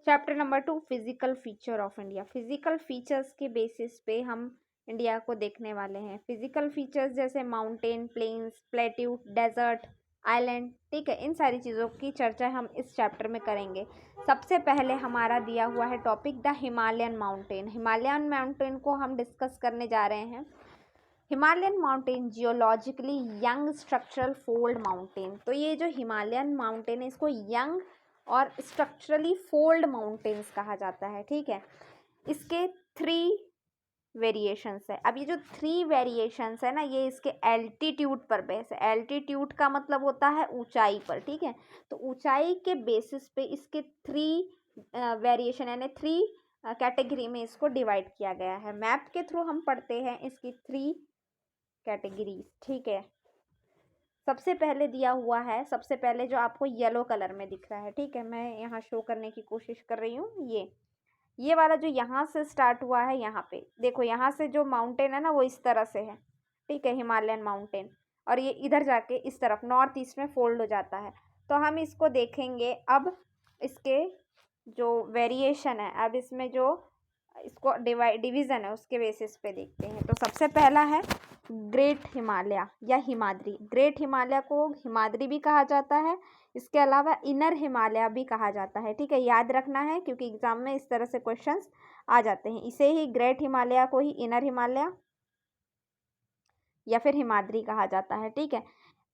Chapter number 2 physical feature of India. Physical features के basis पे हम इंडिया को देखने वाले हैं। फिजिकल फीचर्स जैसे mountain, plains, plateau, desert, island, ठीक है, इन सारी चीज़ों की चर्चा हम इस चैप्टर में करेंगे। सबसे पहले हमारा दिया हुआ है topic the Himalayan mountain. Himalayan mountain को हम डिस्कस करने जा रहे हैं। Himalayan mountain geologically young structural fold mountain. तो ये जो हिमालयन माउंटेन है इसको यंग और स्ट्रक्चरली फोल्ड माउंटेन्स कहा जाता है, ठीक है। इसके 3 वेरिएशंस है। अब ये जो 3 वेरिएशंस है ना, ये इसके एल्टीट्यूड पर बेस है। एल्टीट्यूड का मतलब होता है ऊंचाई पर, ठीक है। तो ऊंचाई के बेसिस पे इसके 3 वेरिएशन यानी 3 कैटेगरी में इसको डिवाइड किया गया है। मैप के थ्रू हम पढ़ते हैं इसकी 3 कैटेगरीज, ठीक है। सबसे पहले दिया हुआ है, सबसे पहले जो आपको येलो कलर में दिख रहा है, ठीक है, मैं यहाँ शो करने की कोशिश कर रही हूँ। ये वाला जो यहाँ से स्टार्ट हुआ है, यहाँ पे देखो, यहाँ से जो माउंटेन है ना वो इस तरह से है, ठीक है, हिमालयन माउंटेन। और ये इधर जाके इस तरफ नॉर्थ ईस्ट में फोल्ड हो जाता है। तो हम इसको देखेंगे अब, इसके जो वेरिएशन है, अब इसमें जो इसको डिवीज़न है उसके बेसिस पे देखते हैं। तो सबसे पहला है ग्रेट हिमालय या हिमाद्री। ग्रेट हिमालय को हिमाद्री भी कहा जाता है। इसके अलावा इनर हिमालय भी कहा जाता है, ठीक है, याद रखना है क्योंकि एग्जाम में इस तरह से क्वेश्चंस आ जाते हैं। इसे ही ग्रेट हिमालय को ही इनर हिमालय या फिर हिमाद्री कहा जाता है, ठीक है।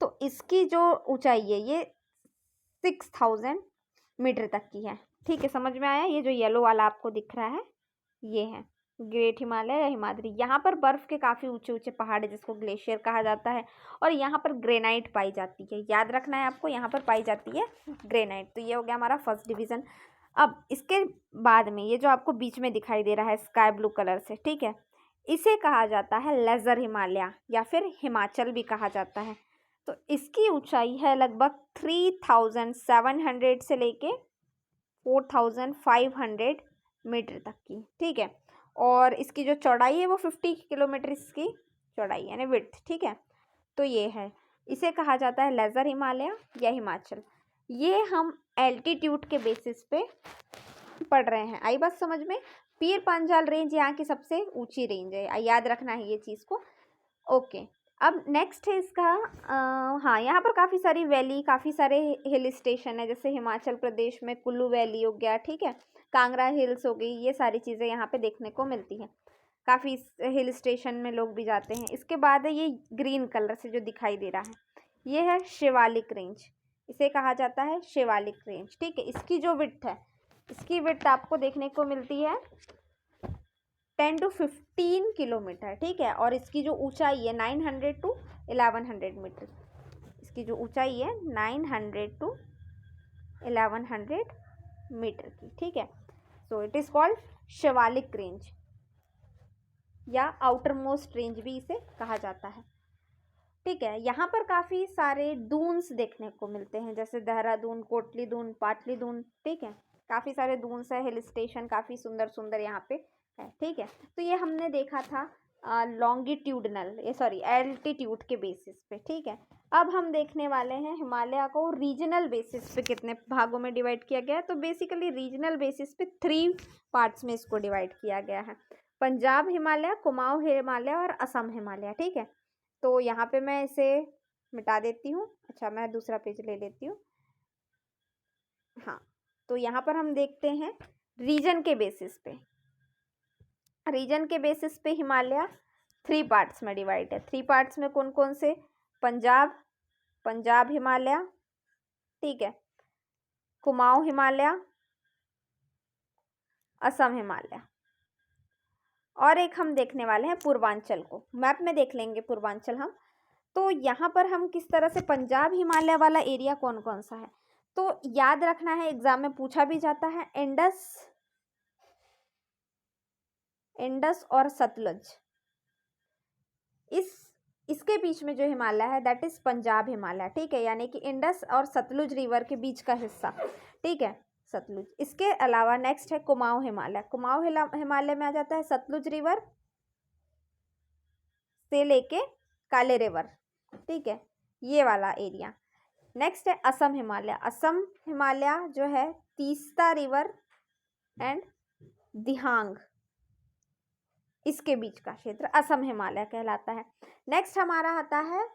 तो इसकी जो ऊंचाई है ये 6000 मीटर तक की है, ठीक है, समझ में आया। ये जो येलो वाला आपको दिख रहा है ये है ग्रेट हिमालय या हिमाद्री। यहाँ पर बर्फ के काफ़ी ऊंचे ऊंचे पहाड़ है जिसको ग्लेशियर कहा जाता है, और यहाँ पर ग्रेनाइट पाई जाती है। याद रखना है आपको, यहाँ पर पाई जाती है ग्रेनाइट। तो ये हो गया हमारा फर्स्ट डिवीज़न। अब इसके बाद में ये जो आपको बीच में दिखाई दे रहा है स्काई ब्लू कलर से, ठीक है, इसे कहा जाता है लेज़र हिमालय या फिर हिमाचल भी कहा जाता है। तो इसकी ऊंचाई है लगभग 3700 से लेके 4500 मीटर तक की, ठीक है। और इसकी जो चौड़ाई है वो 50 किलोमीटर इसकी चौड़ाई यानी विड्थ, ठीक है। तो ये है, इसे कहा जाता है लेज़र हिमालय या हिमाचल। ये हम एल्टीट्यूड के बेसिस पे पढ़ रहे हैं। आई बात समझ में। पीर पांजाल रेंज यहाँ की सबसे ऊंची रेंज है, याद रखना है ये चीज़ को। ओके, अब नेक्स्ट है इसका हाँ, यहाँ पर काफ़ी सारी वैली, काफ़ी सारे हिल स्टेशन है, जैसे हिमाचल प्रदेश में कुल्लू वैली हो गया, ठीक है, कांगड़ा हिल्स हो गई, ये सारी चीज़ें यहाँ पे देखने को मिलती हैं। काफ़ी हिल स्टेशन में लोग भी जाते हैं। इसके बाद है ये ग्रीन कलर से जो दिखाई दे रहा है, ये है शिवालिक रेंज। इसे कहा जाता है शिवालिक रेंज, ठीक है। इसकी जो विड्थ है, इसकी विड्थ आपको देखने को मिलती है 10 to 15 किलोमीटर, ठीक है। और इसकी जो ऊंचाई है 900 to 1100 मीटर। इसकी जो ऊंचाई है 900 to 1100 मीटर की, ठीक है। So it is called Shivalik range या आउटर मोस्ट रेंज भी इसे कहा जाता है, ठीक है। यहाँ पर काफ़ी सारे दून्स देखने को मिलते हैं, जैसे देहरादून, कोटली दून, पाटली दून, ठीक है, काफ़ी सारे दून्स है, हिल स्टेशन काफ़ी सुंदर सुंदर यहाँ पे है, ठीक है। तो ये हमने देखा था लॉन्गिट्यूडनल एल्टीट्यूड के बेसिस पे, ठीक है। अब हम देखने वाले हैं हिमालय को रीजनल बेसिस पे कितने भागों में डिवाइड किया गया है। तो बेसिकली रीजनल बेसिस पे 3 पार्ट्स में इसको डिवाइड किया गया है। पंजाब हिमालय, कुमाऊं हिमालय और असम हिमालय, ठीक है। तो यहाँ पे मैं इसे मिटा देती हूँ। अच्छा, मैं दूसरा पेज ले लेती हूँ। हाँ, तो यहाँ पर हम देखते हैं रीजन के बेसिस पे। रीजन के बेसिस पे हिमालय 3 पार्ट्स में डिवाइड है। 3 पार्ट्स में कौन कौन से? पंजाब हिमालय, ठीक है, कुमाऊं हिमालय, असम हिमालय, और एक हम देखने वाले हैं पूर्वांचल को। मैप में देख लेंगे पूर्वांचल हम। तो यहाँ पर हम किस तरह से, पंजाब हिमालय वाला एरिया कौन कौन सा है, तो याद रखना है, एग्जाम में पूछा भी जाता है। इंडस और सतलुज, इसके बीच में जो हिमालय है दैट इज पंजाब हिमालय, ठीक है, यानी कि इंडस और सतलुज रिवर के बीच का हिस्सा, ठीक है, सतलुज। इसके अलावा नेक्स्ट है कुमाऊं हिमालय। कुमाऊं हिमालय में आ जाता है सतलुज रिवर से लेके काले रिवर, ठीक है, ये वाला एरिया। नेक्स्ट है असम हिमालय। असम हिमालय जो है तीस्ता रिवर एंड दिहांग, इसके बीच का क्षेत्र असम हिमालय कहलाता है। नेक्स्ट हमारा आता है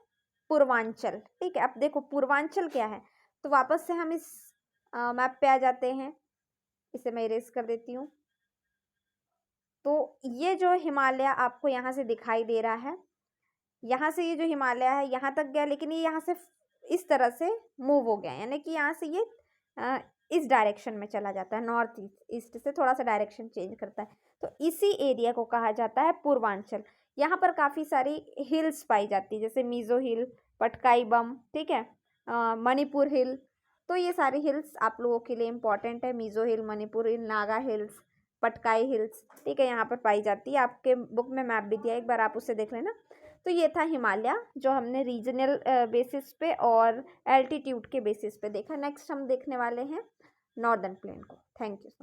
पूर्वांचल। ठीक है, अब देखो पूर्वांचल क्या है, तो वापस से हम इस मैप पे आ जाते हैं। इसे मैं इरेज कर देती हूँ। तो ये जो हिमालय आपको यहाँ से दिखाई दे रहा है, यहाँ से ये जो हिमालय है यहाँ तक गया, लेकिन ये यहाँ से इस तरह से मूव हो गया, यानी कि यहाँ से ये इस डायरेक्शन में चला जाता है, नॉर्थ ईस्ट से थोड़ा सा डायरेक्शन चेंज करता है। तो इसी एरिया को कहा जाता है पूर्वांचल। यहाँ पर काफ़ी सारी हिल्स पाई जाती है, जैसे मिजो हिल, पटकाई बम, ठीक है, मणिपुर हिल। तो ये सारी हिल्स आप लोगों के लिए इम्पॉर्टेंट है, मिजो हिल, मणिपुर हिल, नागा हिल्स, पटकाई हिल्स, ठीक है, यहाँ पर पाई जाती है। आपके बुक में मैप भी दिया, एक बार आप उसे देख लेना। तो ये था हिमालय, जो हमने रीजनल बेसिस पे और एल्टीट्यूड के बेसिस पे देखा। नेक्स्ट हम देखने वाले हैं नॉर्दर्न प्लेन को। Thank you.